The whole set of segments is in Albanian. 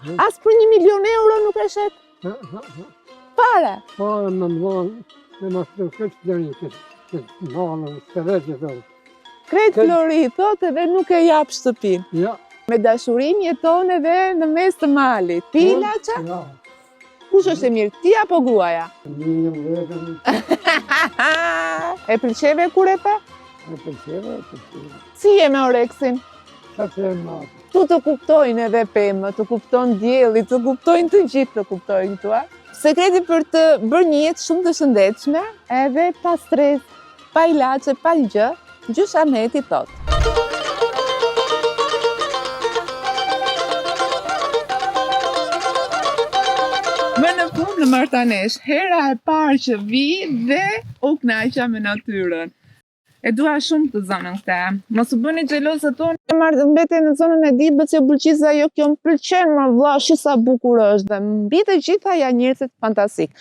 As për 1 milion euro nuk e shet? Pare? Pare me më dhonë, dhe ma të këtë flori, këtë malën, të veqë të Kretë flori, thotë edhe nuk e japë shtëpin. Ja. Me dashurin jeton edhe në mes të malit. Ti Ilaça? Ja. Kush është e mirë, ti apo gruaja? Një vetëm. E pëlqeve kur e pe? E pëlqeve. Si je me Oreksin? Sa të e matë. Tu të kuptojnë edhe pemë, të kuptojnë djeli, të kuptojnë të gjithë të kuptojnë tua. Sekreti për të bërë një jetë shumë të shëndetshme, edhe pa stres, pa ilaçe, pa gjë, Gjush Ahmeti thot. Më në punë në Martanesh, hera e parë që vi dhe u kënaqa me natyrën. E dua shumë të zonën këta. Mos u bëni xheloz ato. E marrë mbete në zonën e Dibës që bulqiza jo kjo më pëlqen më vlla, shi sa bukur është dhe mbi të gjitha janë njerëzit fantastik.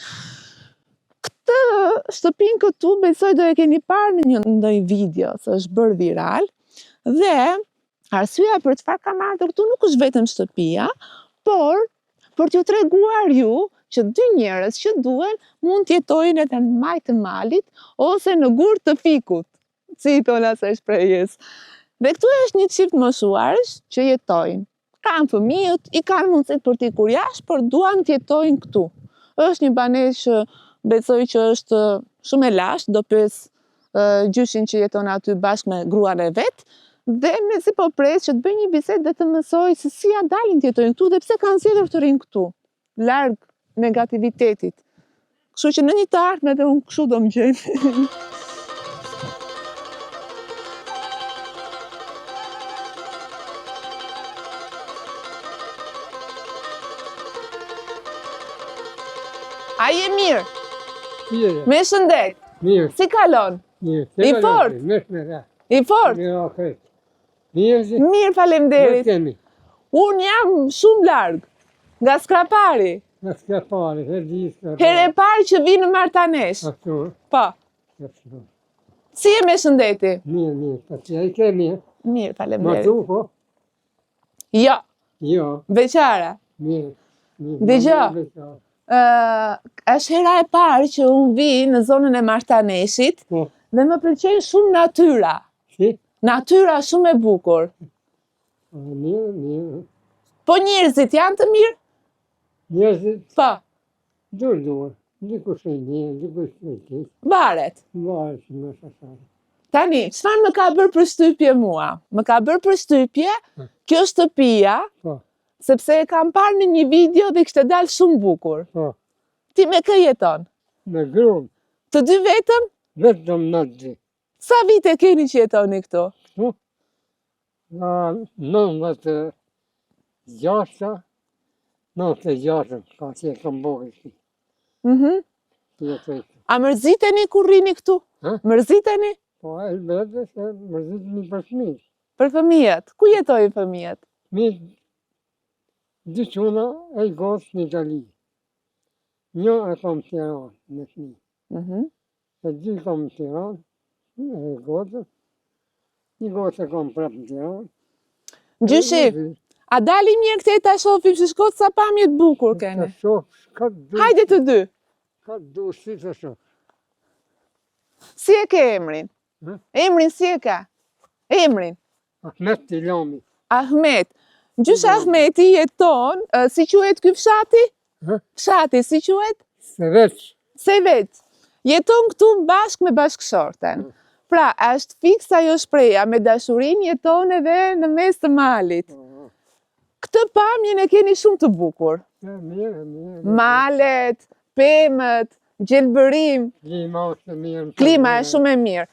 Këtë shtëpinë këtu besoj do e keni parë në një ndonjë video se është bërë viral dhe arsyeja për çfarë kam ardhur këtu nuk është vetëm shtëpia, por për t'ju treguar ju që 2 njerëz që duhen mund të jetojnë edhe në majtë të malit ose në gurë të fikut, si i thonë asaj shprehjes. Dhe këtu është një çift moshuarësh që jetojnë. Kanë fëmijët, i kanë mundësit për t'i kur jashtë, por duan të jetojnë këtu. Është një banesë që besoj që është shumë e lashtë, do pyes gjyshin që jeton aty bashkë me gruan e vet, dhe mezi po pres që të bëj një bisedë dhe të mësoj se si ja dalin të jetojnë këtu dhe pse kanë zgjedhur të rinë këtu, larg negativitetit. Kështu që në një të ardhmen edhe unë kështu do më gjej. A je mirë? Me shëndet? Mirë. Si kalon? Mirë. I fort? I fort? Mirë, okej. Mirë, Mirë, faleminderit. Unë jam shumë larg, nga Skrapari. Nga Skrapari, Herë e parë që vi në Martanesh. Ashtu. Po. Si je me shëndeti? Mirë, pastaj ai ke mirë. Mirë, faleminderit. Martu, po? Jo. Jo. Veçara. Mirë. Dëgjoj. Është hera e parë që unë vi në zonën e Martaneshit dhe më pëlqen shumë natyra. Si? Natyra shumë e bukur. Mirë. Po njerëzit janë të mirë? Njerëzit? Po. Dur. Dikush e mirë, dikush e keq. Varet. Varet më shasar. Tani, çfarë më ka bërë përshtypje mua? Më ka bërë përshtypje kjo shtëpia, sepse e kam parë në një video dhe kishte dalë shumë bukur. Po. Ti me kë jeton? Me gruan. Të dy vetëm? Vetëm në dy. Sa vite keni që jetoni këtu? Këtu? Nga 96, ka që e kam bërë këti. A mërziteni kur rini këtu? Mërziteni? Po, e vetë se mërziteni për fëmijët. Për fëmijët? Ku jetojnë fëmijët? Fëmijët, dy quna e i gosë në Itali. Një e kam Tiranë me fëmijë. E dy kam Tiranë, e gosë. Një gosë e kam prapë në Tiranë. Gjyshi, a dali mirë këtej ta shohim se shkot sa pamje të bukur keni? Hajde të dy. Ka du si të shoh. Si e ke emrin? Emrin si e ka? Emrin? Ahmet Tilami. Ahmet. Gjysh Ahmeti jeton, si quhet ky fshati? Fshati, si quhet? Seveç. Jeton këtu bashkë me bashkëshorten. Pra, është fiks ajo shpreha, me dashurin jeton edhe në mes të malit. Këtë pamjen e keni shumë të bukur. Mirë. Malet, pemët, gjelbërim. Klima e shumë e mirë.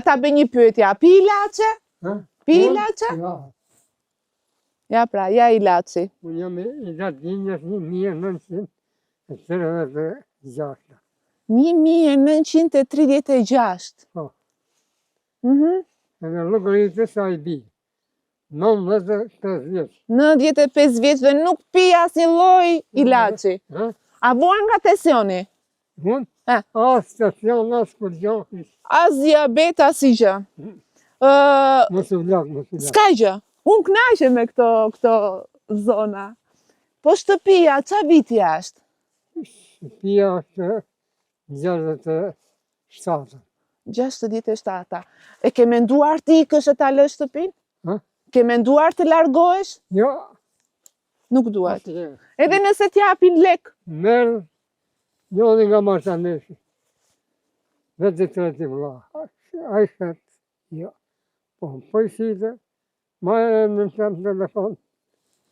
Ta bëj një pyetje, a pi ilaçe? Pi ilaçe? Ja pra, ja ilaçi. Unë jam i gatënjës 1936. 1936. Po. Edhe llogaritë sa i bi. 95 vjeç. 95 vjeç dhe nuk pi asnjë lloj ilaçi. A vuan nga tensioni? Unë? As tension, as kur gjohë. As diabet, as i gjë. Mos u vlak. S'ka gjë. Unë kënaqem me këto zona. Po shtëpia, qa viti është? Shtëpia është 67. 67. E ke menduar ti kësh e ta lësh shtëpin? Ha? Ke menduar të largohesh? Jo, Nuk duhet. atje. Edhe nëse t'japin lek, Merë njoni nga martaneshi. Vetë të treti vla. A i shetë, jo. Po i shite, ma e në të telefon,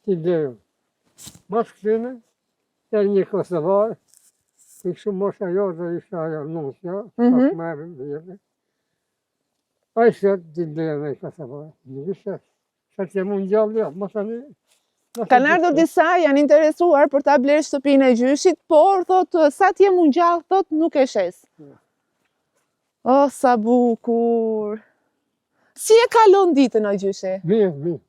t'i dejo. Mas këtine, e një Kosovar, i shumë mosha jo dhe isha ajo nusja, pak me vjetë. A i shetë t'i dejo me i Kosovar. Një shetë. Shetë që mund gjallë, jo, ma tani. kanë ardhur disa janë interesuar për ta blerë shtëpinë e gjyshit, por thotë sa t'je mund gjallë, thotë nuk e shes. Oh, sa bukur. Si e kalon ditën o gjyshe? Mirë, mirë.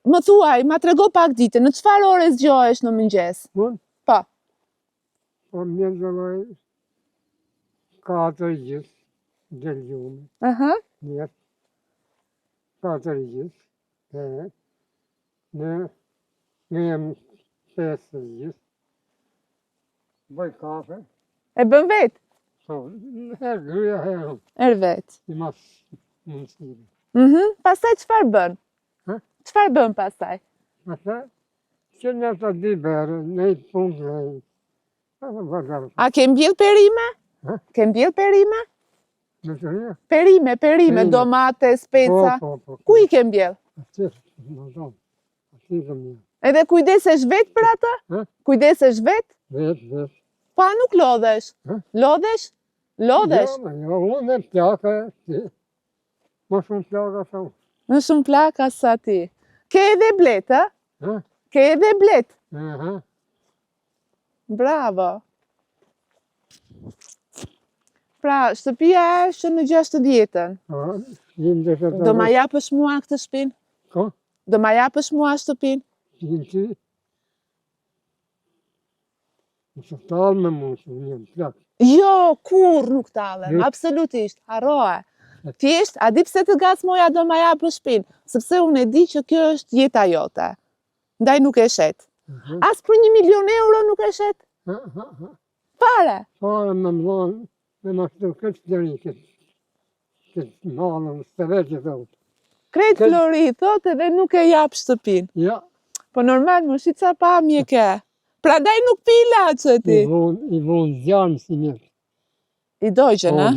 Më thuaj, ma trego pak ditën, në çfarë ore zgjohesh në mëngjes? Mund? Po. Po më njëlloj 4 gjithë, dhe ljume. Aha. Njetë 4 gjithë. Në jem 5 gjithë. Bëj kafe. E bën vetë? Po, herë gryja herë. Vetë. I mas mundësime. Pastaj çfarë bën? Ha? Çfarë bën pastaj? Ata, që në të di berë, në i punë dhe A ke mbjell perime? Ha? Ke mbjell perime? në të rria. Perime, Perime. domate, speca. Po. Ku i ke mbjell? Aty, në tonë. Aty të mirë. Edhe kujdesesh vetë për atë? Ha? Kujdesesh vetë? Vetë. Pa nuk lodhesh. Ha? Lodhesh? Lodhesh. Jo, unë e plaka, ma shumë plaka sa unë. Në shumë plaka sa ti. Ke edhe blet, ha? Ha? Ke edhe blet. Aha. Bravo. Pra, shtëpia është në 60-ën. Do ma japësh mua këtë shtëpinë? Ko? Do ma japësh mua shtëpinë? Ti? Në të talë me mu, që një plak. Jo, kur nuk talem, absolutisht, harroa. Thjesht, a di pse të gacmoja do ma japësh shtëpinë? Sepse unë e di që kjo është jeta jote. Ndaj nuk e shet. As për 1 milion euro nuk e shet? Fare. Fare me mlonë, me ma shtu këtë flori, këtë malën, së veqë të utë. Kretë flori, thot edhe nuk e jap shtëpinë. Ja. Po normal, më shi ca pamje ke. Pra daj nuk pi ilaçe ti. I vonë zjanë si mjetë. I dojgjën, a?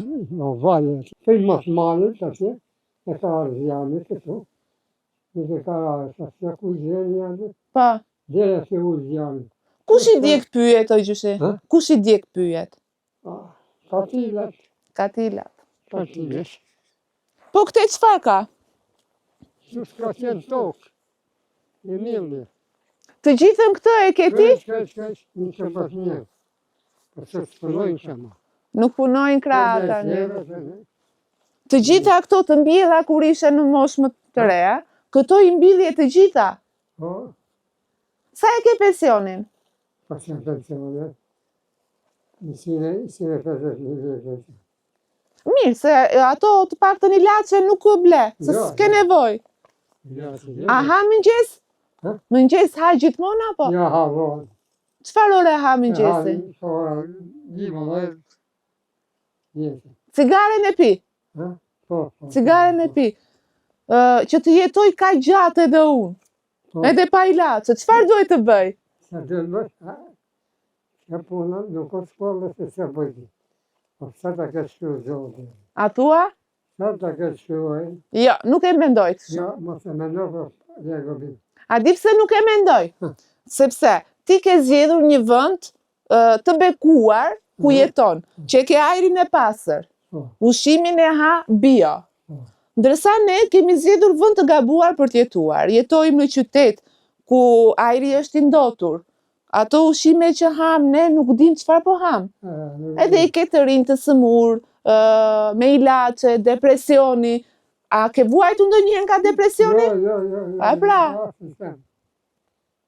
O valë, për mas malit, atje, e ka zjanë këtu. Në ka asja ku zjanë janë, Po. dhe se u zjanë. Kush i djek pyet, o gjyshe? Ha? Kush i djek pyet? Katilat. Katilat. Katilat. Po këte çfarë ka? Që s'ka qenë tokë. E milë. Të gjithën këtë e ke ti? Shkaj, në që pas një. Për që s'pëllojnë që ma. Nuk punojnë krahë tani. Të gjitha këto të mbjella kur ishe në moshë më të reja, këto i mbillje të gjitha. Po, Sa e ke pensionin? pas në pensionet. Në 150.000 vjetë. Mirë, se ato të paktën ilaçe nuk ble, se Jo, s'ke nevoj. A ha mëngjes? Ha? Mëngjes ha gjithmonë apo? Ja, ha, vonë. Çfarë ore ha mëngjesi? Po, një mëllet. Jetë. Cigaren e pi? Po. Cigaren e pi. Që të jetoj ka gjatë edhe unë. Edhe pa ilaçe. Çfarë duhet të bëj? Sa të bëj, që puna nuk o shkollë se se bëjti. Po, sa të ka shku zotë. A thua? Sa të ka shku Jo, nuk e mendoj kështu. ja, mos e mendo për Jakobi. A di pse nuk e mendoj? Sepse ti ke zgjedhur një vend të bekuar ku jeton, që ke ajrin e pastër, ushimin e ha bio. Ndërsa ne kemi zgjedhur vend të gabuar për të jetuar. Jetojmë në qytet ku ajri është i ndotur. Ato ushime që ham ne nuk dim çfarë po ham. Edhe i ke të rinj të sëmur, me ilaçe, depresioni. A ke vuajtur ndonjëherë nga depresioni? Jo. A pra?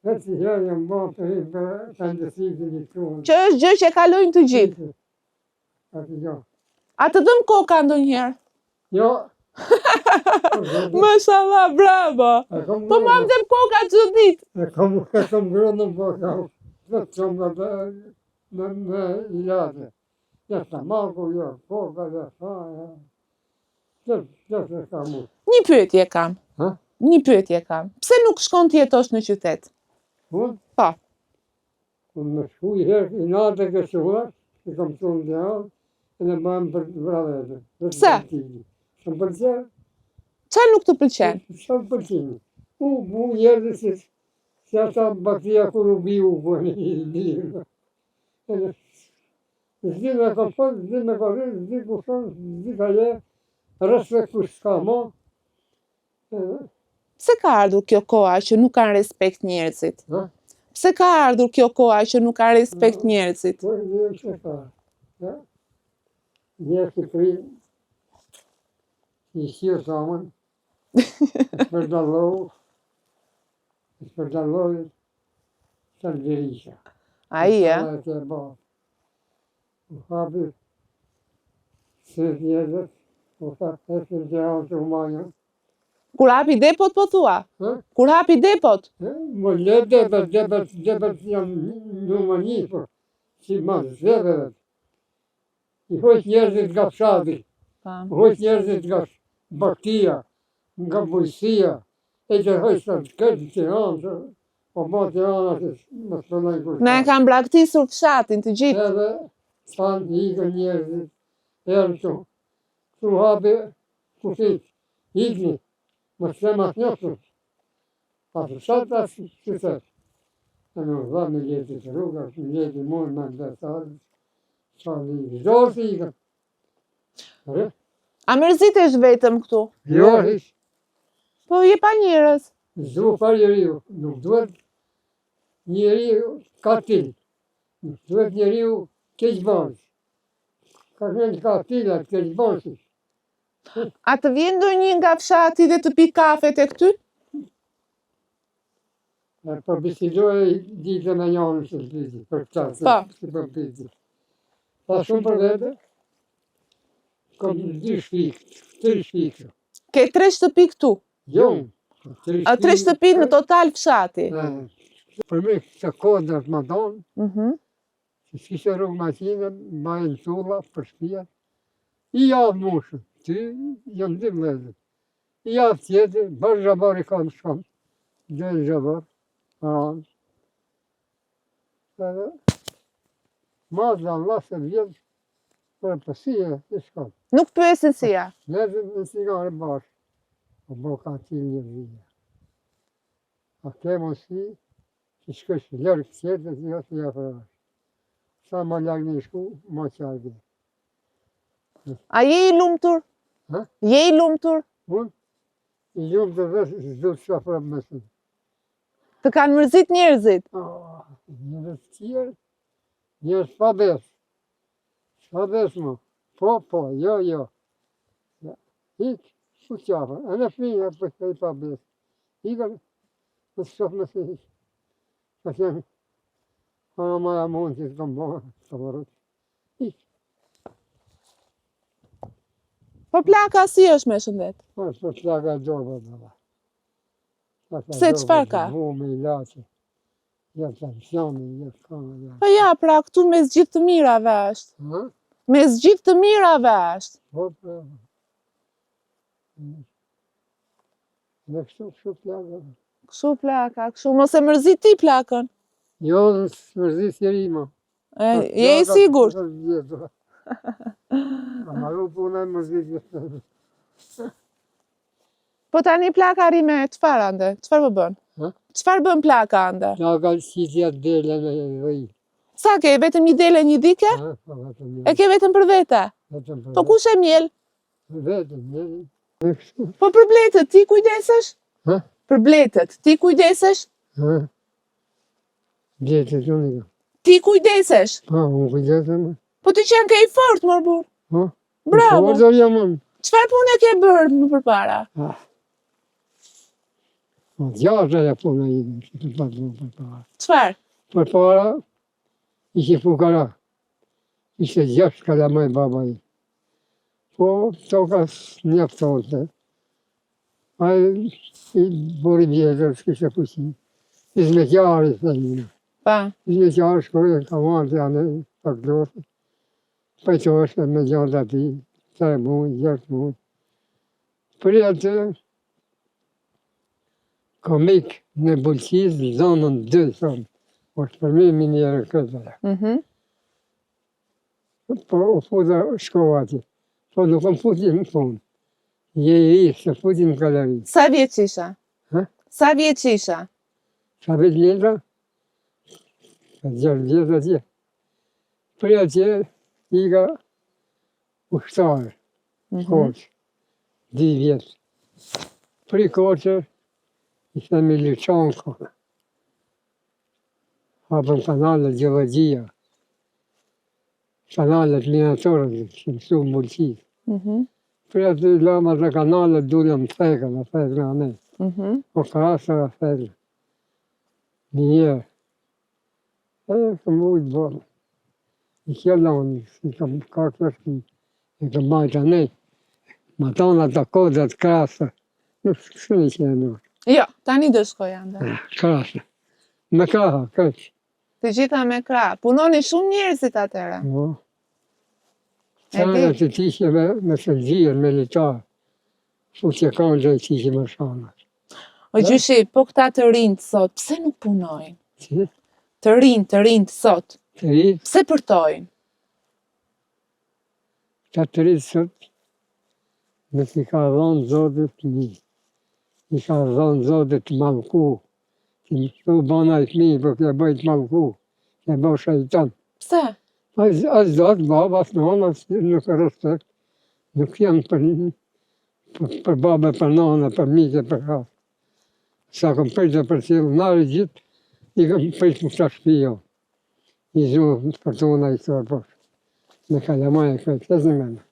Vetë si herë jam bërë të himë për fantasitë një tonë. Që është gjë që kalojnë të gjithë. Atë jo. A të dëm koka ndonjëherë? Jo, Mashallah, bravo. Po ma vdem koka çdo ditë. E kam ngrënë po vetëm me ilaçe. Ja stomaku, ja koka, ja faja. Çfarë kam unë? Një pyetje kam. Ha? Një pyetje kam. Pse nuk shkon të jetosh në qytet? Unë? Po. Unë më shkuj herë i natë ke shuar, që kam thonë dhe avë, e në bëjmë për vrave. Pse? Së më pëlqenë? Qa nuk të pëlqen? Së më pëlqenë. U njerë se ata bakteria kur u biu, po një dirë. Zdi me ka fënë, zdi me ka rrë, zdi ku fënë, zdi ka je, rësve ku s'ka mo. Pse ka ardhur kjo koha që nuk kanë respekt njerëzit? Ha? Pse ka ardhur kjo koha që nuk kanë respekt njerëzit? Po, një që ka. Një Shqipëri, i shirë samën, shpërdallohu, të Algerisha. Ai, e? U hapi së njerëzët, u hapi të gjeranë të humanjën. Kur hapi depot, po thua? Kur hapi depot? Më le depet janë numër një, por si ma zedheve. I hojt njerëzit nga fshati, hojt njerëzit nga baktia, nga bujësia, e që hojt sa të këtë Tiranë, po ma Tirana që më të përnaj kur. Na e kam braktisur fshatin të gjithë. Edhe, thanë ikën njerëzit, erë që hapi kushit, ikni, më shema të njëftur. Pasë fshatë asë qytet. E në dha me leti të rruga, me leti mund me ndërtarë, qa një zorë të ikën. A mërzitesh vetëm këtu? Jo, hish, Po je pa njerëz. zhu pa njeriu, nuk duhet njeriu katil, nuk duhet njeriu keqbanës. Ka kënë katilat, keqbanësit. A të vjen ndonjë nga fshati dhe të pi kafe te këty? Po bisidoj ditë me njënë që të piti, për këta, që për piti. Pa shumë për vete, kom 2 shpikë, 3 shpikë. Ke 3 shtëpi këtu. Jo, 3 shtëpi në total fshati. Për me këtë kodër të më donë, që s'kishe rrugë maqine, bajnë tulla për shpia, i javë mushën, ty janë 2 vlezë. I javë tjetër, bërë zhabar i kam shkam, gjënë zhabar, ranë. Edhe, mazë Allah se vjetë, për pësia, i shkam. Nuk pyesin si ja. Lezën në sigare bashkë, po bo ka ti një vijë. A ke mosi, që shkësh lërgë tjetër, të jo të jafë rrë. Sa ma lagë një shku, ma qargë. A je i lumtur? Ha? Je i lumtur? Unë, i ljumë të dhe zdo të shafë rrë mësën. Të kanë mërzit njerëzit? Njërës tjerë, njërës pa besë. Pa besë më. Po, jo. Ikë, ku qafë, e në fminë, për të i pa besë. Ikë, në të shofë mësë ikë. Ka qenë, ana maja mund që të kam bërë, të vërët. Ikë. Po plaka si është me shëndet? Po, plaka gjobë, dhe. Pse, çfarë ka? Mu me ilaçe. Ja tensioni, ja kanë. Po ja, pra këtu mes gjithë të mirave është. Ha? Mes gjithë të mirave është. Po. Në kështu plaka. Kështu plaka, kështu, mos e mërzit ti plakën. Jo, së mërzit njeri ma. Je i sigurt? A maru puna e mërzit njështë. Po tani plaka rime, qëfar ande? Qëfar më bën? Qëfar bën plaka ande? Plaka si t'ja dele me dhej. Sa ke, vetëm një dele një dike? E ke vetëm për vete? Po kush e mjel? Vetëm, Po për bletët, ti kujdesesh? Për bletët, ti kujdesesh? Bletët, unë i ka. Ti kujdesesh? Pa, unë kujdesem. Po ti qenë ke i fort, mor bur. Bravo. Fordo jam unë. Qëfar punë ke bërë më përpara? Gjashtë e punë e i përpara. Qëfar? Përpara, ishe fukara. Ishe 6 kalamaj baba i. Po, toka s'mjaftonte. Ai i bori vjetër, s'kishte fuqi. Hizmetjari, thënë. Pa. Hizmetjari shkoi ka marrë janë pak dorë. Pajtohesh me gjallë ati, 3 muaj, 6 muaj. Për atë, kam ikë në Bulqiz, zonën 2, thonë. Është për mi minjerë këtë. Po, u futa shkova ati. Po, nuk kam futi në punë. Je i se futi në galeri. Sa vjeç isha? Ha? Sa vjeç isha? Sa vjeç lindra? 6 vjetë atje. Për atje, iga ushtarë, Korçë, 2 vjetë. Për i Korçë, i themi Luçanko. Hapën kanalet Gjellagjia. Kanalet minatorët, që mësu më Bulqiz. Për atë lama të kanalet dulem fekën, a fekën a ne. O krasër a fekën. Minjerë. Kam ujtë bërë. I kjellonë, i kam kakërshki, i kam majtë a ne. Ma tonë atë kodat krasër. Nuk shkëni që e nërë. Jo, tani do shkoj ande. Krasër. Me kraha, këtë. Të gjitha me krah. Punoni shumë njerëzit atëre. Po. Qare të tishe me sëllgjirë, me litarë. Fu që kanë dhe tishe me shanët. O gjyshi, po këta të rinjtë sot, pse nuk punojnë? Si? Të rinjtë sot, Të rritë, pse përtojnë? të rritë sot, nuk i ka dhonë zotit një. I ka dhonë zotit malku. Që më të bana i fmi, po kje bëjt malku. Kje bëjt shajtan. Pse? As zotë, baba, as nona, nuk e respekt. Nuk janë për babe, për nona, për mike, për ka. Sa kom pëjtë për cilë, nari gjithë, i kom pëjtë më këta shpio. I zuë për tona i këtër poshë. Me kalamaj e këtë, të zëmene.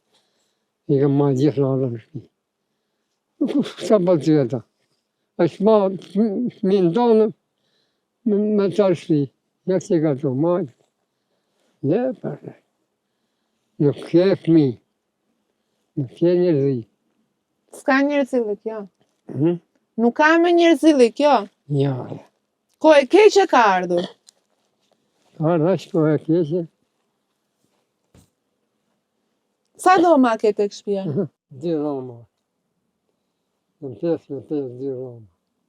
I kom ma gjithë nada në shpi. Sa bëllë të veta. është ma fëmin tonë me të shpi. Ja që ka të majtë. Le, përre. Nuk ke fëmi. Nuk ke njerëzi. S'ka njerëzilli kjo. Nuk ka me njerëzilli kjo. Ja. Ko e keqe ka ardhur. Ka rrash ko e keqe. Sa dhoma ke tek shtëpia? 2 dhoma. Në 2 dhoma.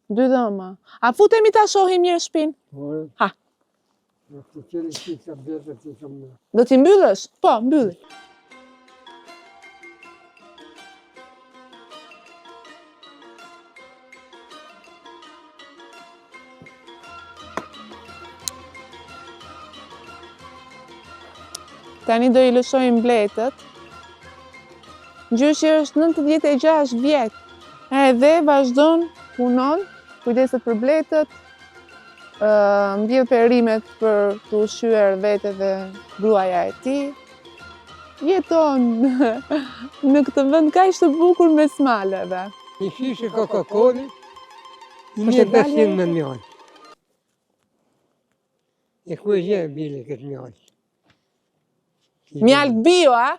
2 dhoma. A futemi ta shohim mirë shtëpinë? Ore. Ha. Në të qëri që ka bjetër që kam në. Do t'i mbyllësh? Po, mbylli. Tani do i lëshojmë bletët. Gjyshi është 96 vjetë. Edhe vazhdon, punon, kujdeset për bletët, mbjell perimet për të ushqyer vete dhe gruaja e tij. Jeton në këtë vend kaq të bukur me smaleve. Një shishe Coca-Cola, 1500 me mjallë. E ku e gje bile këtë mjallë? Mjalt bio, a?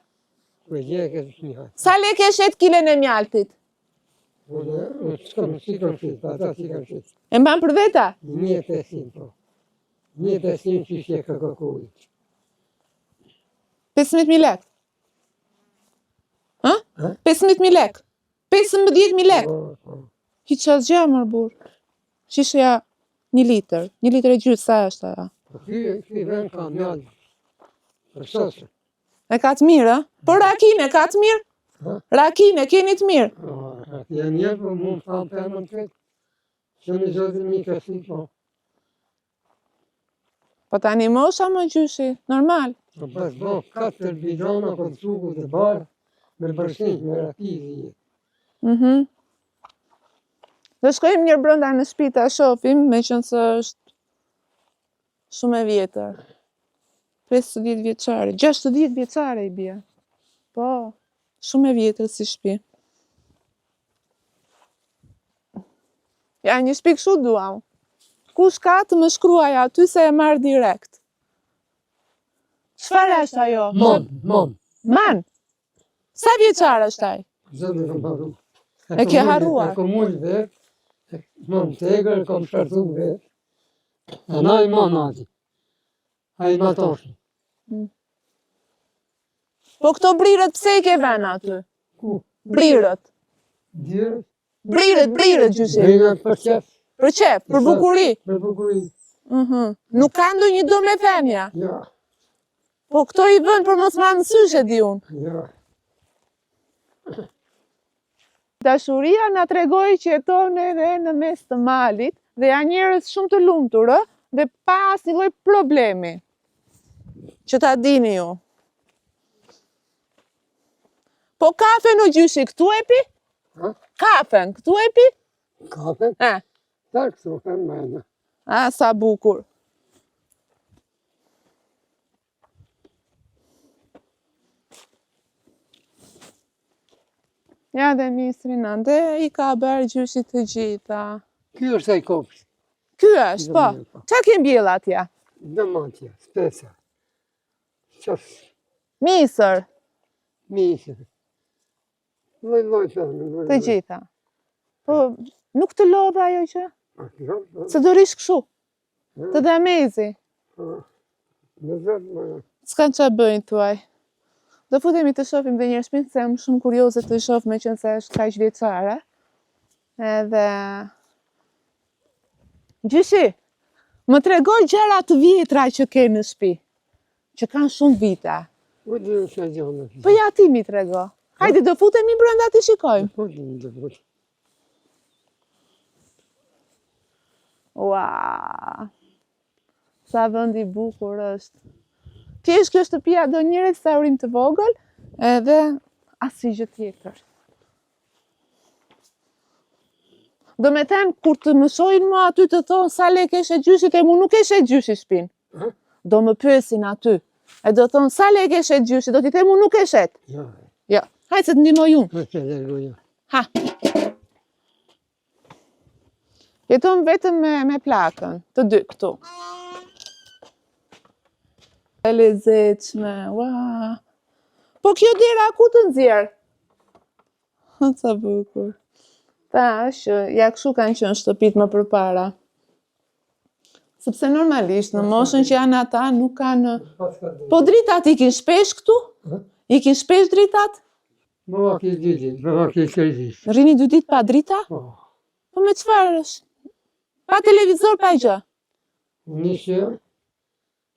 Ku e gje këtë mjallë? Sa lekë e shet kilen e mjaltit? Unë s'kam si kam shqit, ata si kam shqit. E mban për veta? 1500, po. 1500 shishe Coca-Cola. 15.000 lek. Ha? 15.000 lek. 15.000 lek. Hiç asgjë mor burr. Shisheja 1 litër. 1 litër e gjysmë sa është ajo? Ky vend ka mjallë. Për sosë. E ka të mirë, a? Po rakin e ka të mirë? Rakin e keni të mirë? Janë njerë, po mund të kam përmën të këtë. Që në zotin mi ka si, po. Po tani mosha më gjyshi, normal. Po pas bo 4 bidona për suku të barë, me bërshnik, me rakizi. Do shkojmë njërë brënda në shtëpi ta shohim, me qenë se është shumë e vjetër. 50 vjeçare, 60 vjeçare i bie. Po, shumë e vjetër si shtëpi. Ja, një shtëpi kështu duam. Kush ka të më shkruaj aty se e marr direkt. Çfarë është ajo? Man. Man? Sa vjeçar është ai? Zëmë e kam harru. E ke harruar? E kom ullë vetë, më në tegër, e kom shkartu vetë. E na i ma nati. A i matoshi. Po këto brirët pse i ke vënë aty? Ku? Brirët. Dyrë? Brirët gjyshi. Brinat për qef. Për qef, për bukuri. Për bukuri. Nuk ka ndonjë do me femja. Ja, Po këto i bën për mos marrë në sysh e di unë. ja. Dashuria na tregoi që jeton edhe në mes të malit dhe janë njerëz shumë të lumtur, dhe pa asnjë lloj problemi. Që ta dini ju. Po kafen o gjyshi këtu e pi? Ha? Kafen këtu e pi? Kafe? Eh, Ta këtu, e mene. sa bukur. Ja dhe misrin ande i ka bërë gjyshit të gjitha. Ky është ai kopsh. Ky është, po. Qa ke mbjell atje? Dëmatja, spesa. Qas, Misër, misë. Loj të në. të gjitha. Po, nuk të lodhe ajo që? Jo, Se do rish këshu. Të dhe mezi. në zërë më. S'kan qa bëjnë tuaj. Do futemi të shofim dhe një shpinë, se jam shumë kurioze të shof me qënë se është kaq vjeçare. Edhe... Gjyshi, më tregoj gjëra të vjetra që ke në shtëpi, që kanë shumë vite. U di u që gjonë. Po ja ti mi trego. Hajde, do futemi brenda të shikojmë. Po di në të futë. Ua, sa vend i bukur është. Thjesht kjo shtëpia do një restaurim të vogël, edhe asnjë gjë tjetër. Do me thënë, kur të më shohin mua aty të thonë sa lek e shet gjyshit, e mu nuk e shet gjyshi shpinë. Do më pyesin aty. E do thonë sa lek e shet gjyshit, do t'i them mu nuk e shet. Ja, Jo, hajde se të ndihmoj unë. po që dhe luja. Ha. Jeton vetëm me plakën, të dy këtu. E lezetshme, ua. Po kjo dera ku të nxjerr? Sa bukur. Tash, ja kështu kanë qenë shtëpit më përpara. Sepse normalisht në moshën që janë ata nuk kanë. Po dritat ikin shpesh këtu? Ikin shpesh dritat? Bëva ki ditit, bëva ki kërgjit. Rini 2 ditë pa drita? Po, Po me çfarë është? Pa televizor, pa gjë. nishe,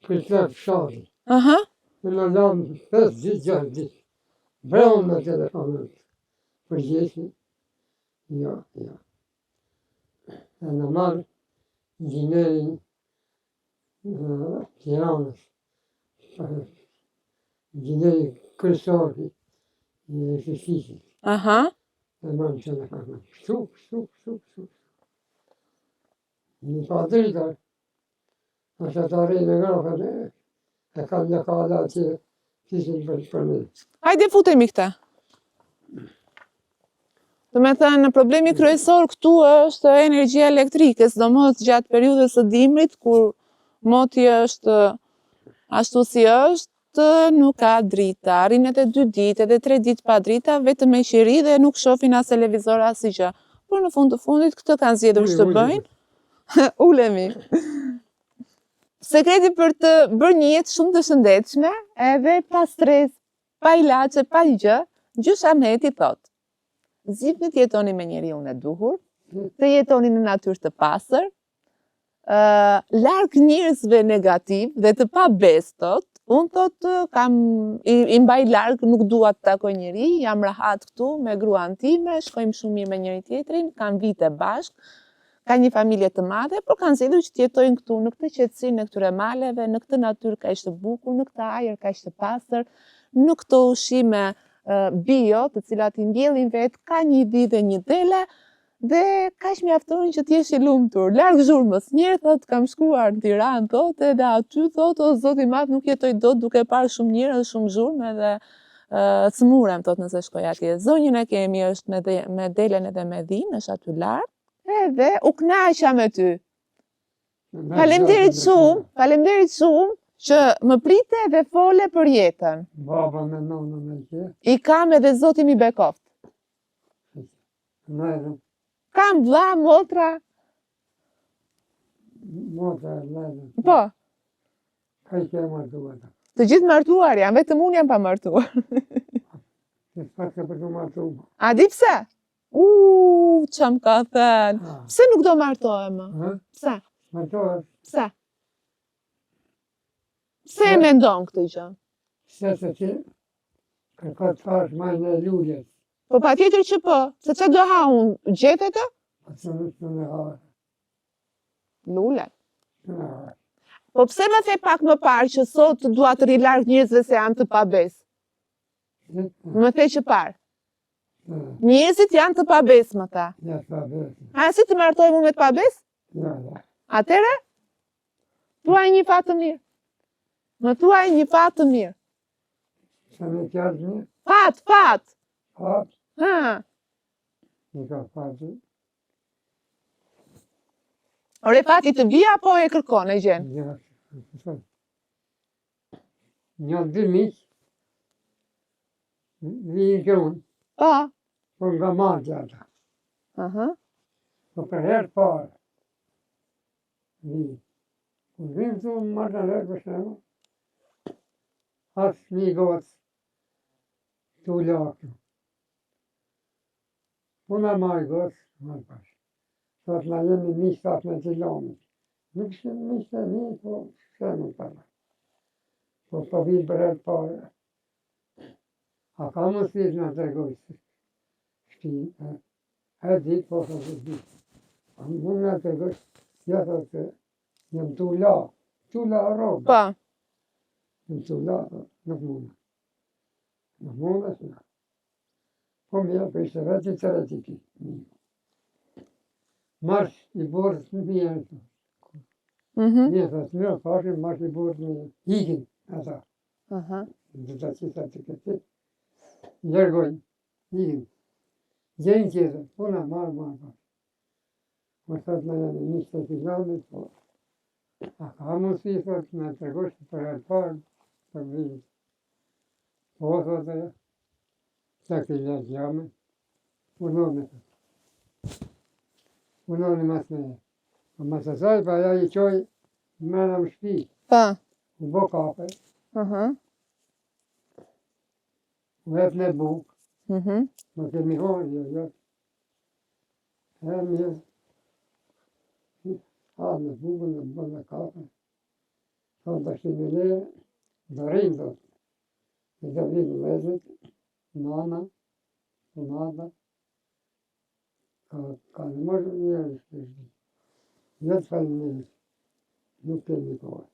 për të fshari. Aha. Në në lamë 5 ditë, 6 ditë. Vreun në telefonët. Për gjithë. Ja, ja. E në marë inxhinierin Tiranës. Inxhinieri kryesori i elektricitit. Aha. E marë telefonët. Kështu. Një pa dritar. Nëse të arrej në grafën e ka një kala që kishin për një. Hajde futemi këta. Do me thënë, problemi kryesor këtu është energjia elektrike, sidomos gjatë periudhës së dimrit, kur moti është ashtu si është, nuk ka drita. Rinet e 2 ditë edhe 3 ditë pa drita, vetëm me qiri dhe nuk shohin as televizor as gjë. Por në fund të fundit këtë kanë zgjedhur që të bëjnë. Ulemi. Sekreti për të bërë një jetë shumë të shëndetshme, edhe pa stres, pa ilaçe, pa gjë, gjysh Ahmeti thotë: zgjidhni të jetoni me njeriun e duhur, të jetoni në natyrë të pastër, larg njerëzve negativ dhe të pabestot. Unë thotë i mbaj larg, nuk dua të takoj njeri, jam rahat këtu me gruan time, shkojmë shumë mirë me njëri tjetrin, kanë vite bashkë. Ka një familje të madhe, por kanë zgjedhur që të jetojnë këtu në këtë qetësinë në këtyre maleve, në këtë natyrë kaq të bukur, në këtë ajër kaq të pastër, në këto ushqime bio, të cilat i mbjellin vetë, ka një di dhe një dele, dhe kaq mjaftojnë që t'jesh i lumtur, larg zhurmës. Njerë thotë kam shkuar në Tiranë, thotë, edhe aty thotë, o Zoti i Madh, nuk jetoj dot duke parë shumë njerëz, shumë zhurmë edhe smurem, thotë, nëse shkoj atje. Zonjën e kemi është me delen edhe me dhinë, është aty larg. Edhe u kënaqa me ty. Faleminderit shumë që më prite dhe fole për jetën. Baba me nonën e ke. I kam edhe zoti mi bekoft. Lejden. Kam vlla, motra. Motra e lejden. Po, Ka i ke martuar. të gjithë martuar janë, vetëm unë jam pa martuar. Se s'pa ke për të martuar. A di pse? Që më ka thënë. Ah. Pse nuk do martohem më? Ha? Pse? Martuar. Pse? Pse e mendon këtë gjë? Se ti kërka të fash majnë e lullet. Po pa tjetër që po, se që do ha unë, gjetë të? Atë në në harë. Lullet. Në harë. Po pse më the pak më parë që sot dua të rilarg njerëzve se janë të pabes? Më the që parë. Njerëzit janë të pabes, më tha. Ja, sa besë. A si të martojmë unë me të pabes? Ja, ja. Atere? Thuaj një fat të mirë. Më thuaj një fat të mirë. Se me kjartë një, Fat. fatë, Ha. një ka fatë. Ore fati të vija apo e kërkon e gjen? Ja, një dy miqë, vijin që unë, Po. po nga margë ata. Aha. Po për herë parë, vijin. Po vijin të unë margë në herë për shemë, asë një gocë, të lakë. Po në margë gocë, margë pashë. Thot na jemi miqë të me qilomi. Nuk shemë miqë e një, po shemë të parë. Po po vinë për herë parë. A ka mësit në tregoj se shpinë, e ditë, po thot e ditë. A mund në tregoj, ja thot se jam tu la robë. Po. Jam tu la, nuk mundë. Nuk mundë është nga. Po mirë, për ishte vetë i të reti ki. Marsh i borës në mirë. Mirë, thot, mirë, pashim, marsh i borës në mirë. Ikin, ata. Aha. Dhe të qita të këtë. Lërgojnë, ikin. Gjenë qëtë, po në marë. Po thot në janë një të kilamit, po. A ka mësi, thot, në tregosh për herë parë, për vijë. Po, thot e, të këllë gjame, punone. Punone mas me. Po mas e saj, pa ja i qoj, mena më shpi, Po. u bo kape, Aha. u hep në bukë, Mhm. më kemi horë, jo. E mirë, ha në bukën, në bë në kape. Thonë të shti në le, do rinë, do. E do vinë lezët, nana, punata, ka në mërë njërë, jo të falë njërë, nuk kemi kohë.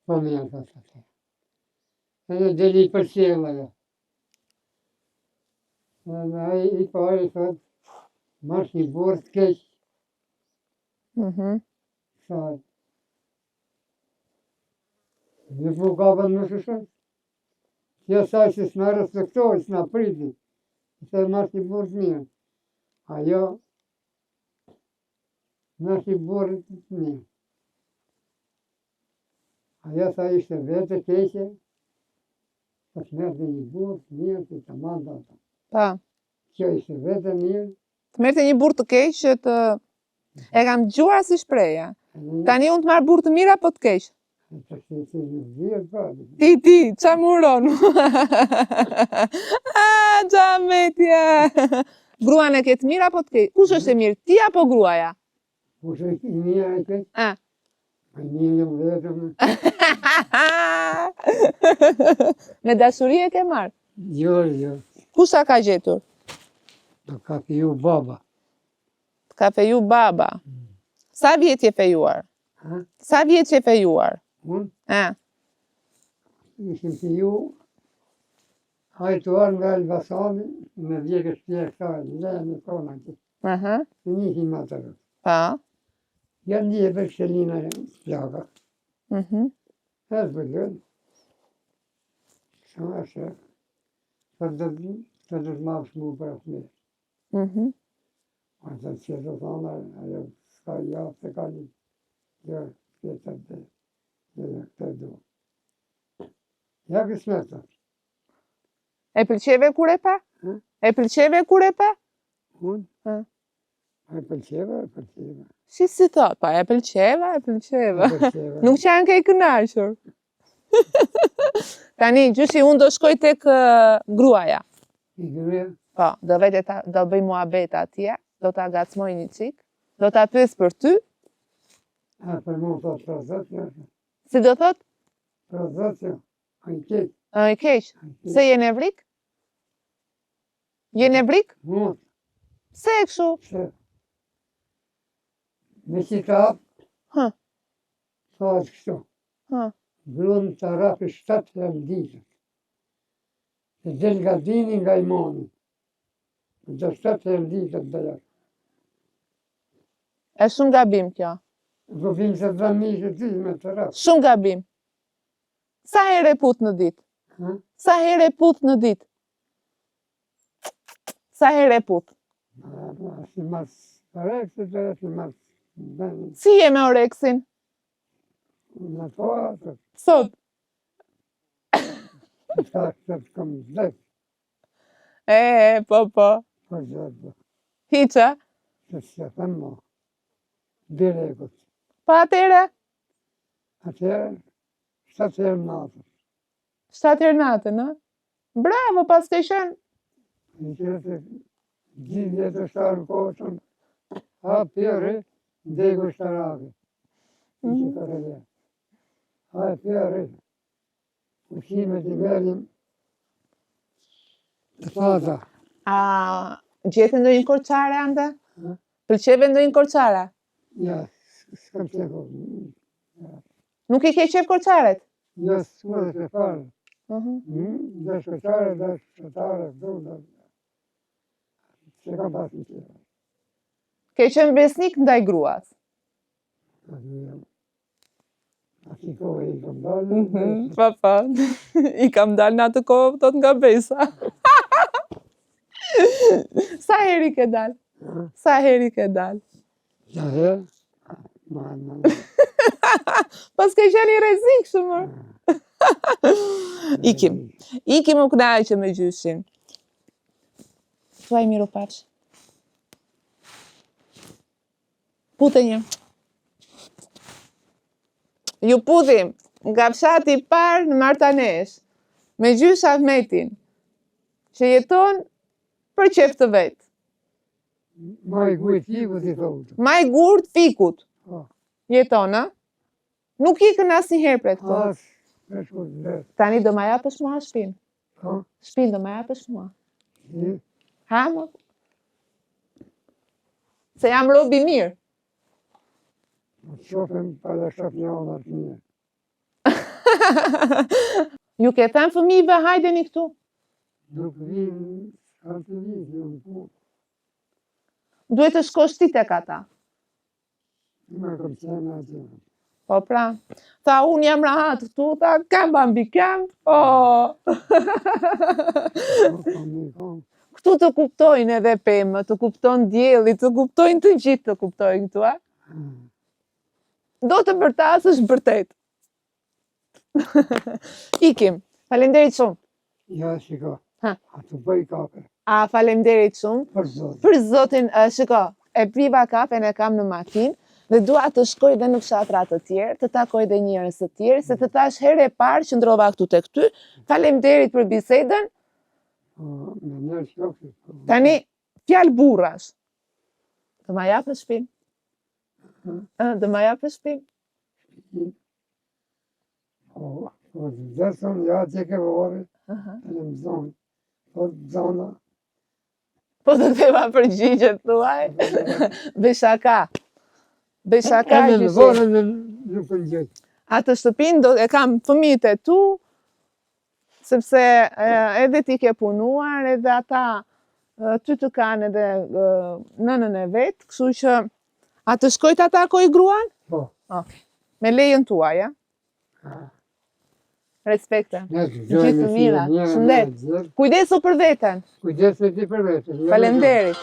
Po mirë, të. Edhe deli për sjela, ja. Edhe i pari, thot, marsh një borë të keqë, Mhm. thot. Një po kapën më shëshën. Kjo saj që s'na respektoj, s'na priti. Se marsh një borë të mirë. Ajo, marsh një borë të mirë. Ajo sa ishte vete keqe, po s'merte një borë të mirë që të manda ata. Po. Kjo ishte vete mirë, Të merrte një burr të keq që të e kam dëgjuar si shprehje. Tani unë të marr burr të mirë apo të keq? të shqeqe në vjetë, pa. Ti, qa më uron? Qa metja. Gruan e ke të mirë apo të keq? Kush është e mirë, ti apo gruaja? Kushe i mija e keqë, A. a një jam vetëm. Me dashuri e ke marrë? Jo. Kush ta ka gjetur? Do ka piju baba. Ka feju baba. Sa vjet je fejuar? Ha? Sa vjet je fejuar? Unë A. ishim piju, hajtuar nga Elbasani, me vjekë shtje këta, lejë në tona që. Aha. Në njëhim atërë. Pa. Janë një e për kështelina e plaka. Mhm. E të bëllën. Sa është e. Të të ma shmu për atë mirë. Mhm. A të që të thonë, ajo s'ka javë të ka një. Jo, që të të. Ja kismeta. E pëlqeve kur e pa? Hm? E pëlqeve kur e pa? Unë? Hm. E pëlqeva. Si thot, pa e pëlqeva. E pëlqeva. Nuk që janë ke i kënaqur. Tani, gjyshi, unë do shkoj tek gruaja. I gruaja? Po, do bëj muhabet atje, do ta gacmoj një qik, do ta pyes për ty. A për mu thot prozot, jo? Si do thot? Prozot, jo. A i keq. I keq. Se je nevrik? Je nevrik? Mut. Se e kështu? Se. Me që ka apë, Hë, thot kështu. hë. Gruan të rapi 7 herë në ditët. E del nga dini nga imani. Do 7 herë në ditët dhe jakë. E shumë gabim kjo. Do vinë se dhe mishë ty me të rapi. Shumë gabim. Sa herë e put në ditë? Hë? Sa herë e put në ditë? Sa herë e put? Si mas rekse dhe si mas Si je me oreksin? në to atë. Sot. Ka këtë të kom zlek. Po. Po gjëtë. Hiqa? Se se thëmë mo. Direkut. Pa atere? Atëherë, 7 herë natës. 7 herë natën, në? Bravo, pas të shën. Në që se gjithje të shtarë koshën, ha pjeri, degu shtarake. Në që kërëve. Ha pjeri, ushimet i merim të fata. A gjetë ndonjë korçare ande? Hë? Pëlqeve ndonjë korçare? Ja, s'kam qeko. Nuk i ke qef korçaret? Ja, s'ku dhe se farë. Mhm. Dhe shkëtare, dhe shkëtare, dhe se kam pas në qefë. Ke qenë besnik ndaj gruas? A që kohë i kam dalë, Pa. I kam dalë në atë kohë, thot nga besa. Sa heri ke dalë? Sa heri ke dalë? ja herë, Pas ke qenë i rrezik shumë. Ikim u kënaqë me gjyshin. Thuaj miru paç. Pute një. Ju puthim nga fshati i parë në Martanesh, me gjysh Ahmetin, që jeton për qef të vetë. ma i gujt fikut i thotë. Ma i gurt fikut Po, jeton, a? Nuk ikën asnjëherë prej këtu. as, me shku të letë. Tani do ma japësh mua shpinë. Po, Shpinë do ma japësh mua. i, Ha, më? Se jam robi mirë. më të shofim pa dhe shof një onë atë një. Ju ke thënë fëmijëve hajdeni këtu? Nuk vinë, atë vinë, jo në punë. Duhet të shkosh ti tek ata. Me kom qenë atë. Po pra, tha unë jam rahat këtu, tha këmba mbi këmbë. Oh. Po, një kom. Këtu të kuptojnë edhe pemë, të kuptojnë dielli, të kuptojnë të gjithë të kuptojnë këtu, a? Do të bërtasësh vërtet. Ikim. Faleminderit shumë. Ja, shiko. Ha. A të bëj kape. A faleminderit shumë. Për zotë. Për zotin, shiko, e priva kafen e kam në makinë dhe dua të shkoj dhe në fshatra të tjerë, të takoj dhe njerëz të tjerë, se të thash herë e parë që ndrova këtu tek ty. Faleminderit për bisedën. Po, me njerë shokët. Tani, fjalë burrash. Të ma japësh shpinë? Të ma japësh shpinë? Po, dhe thonë, ja, që ke vore, e në më zonë. Po, zona. Po të thema përgjigjet thuaj. Beshaka. Beshaka E në gjyshe. vore në nuk në gjithë. Atë shtëpinë e kam fëmijët e tu, sepse edhe ti ke punuar, edhe ata ty të kanë edhe nënën e vetë, kështu që atë shkoj të takoj gruan? Po. Me lejen tuaj, ja? Respekte. Gjithë të mira, shëndet. Kujdesu për veten. Kujdesu ti për vetën. Faleminderit.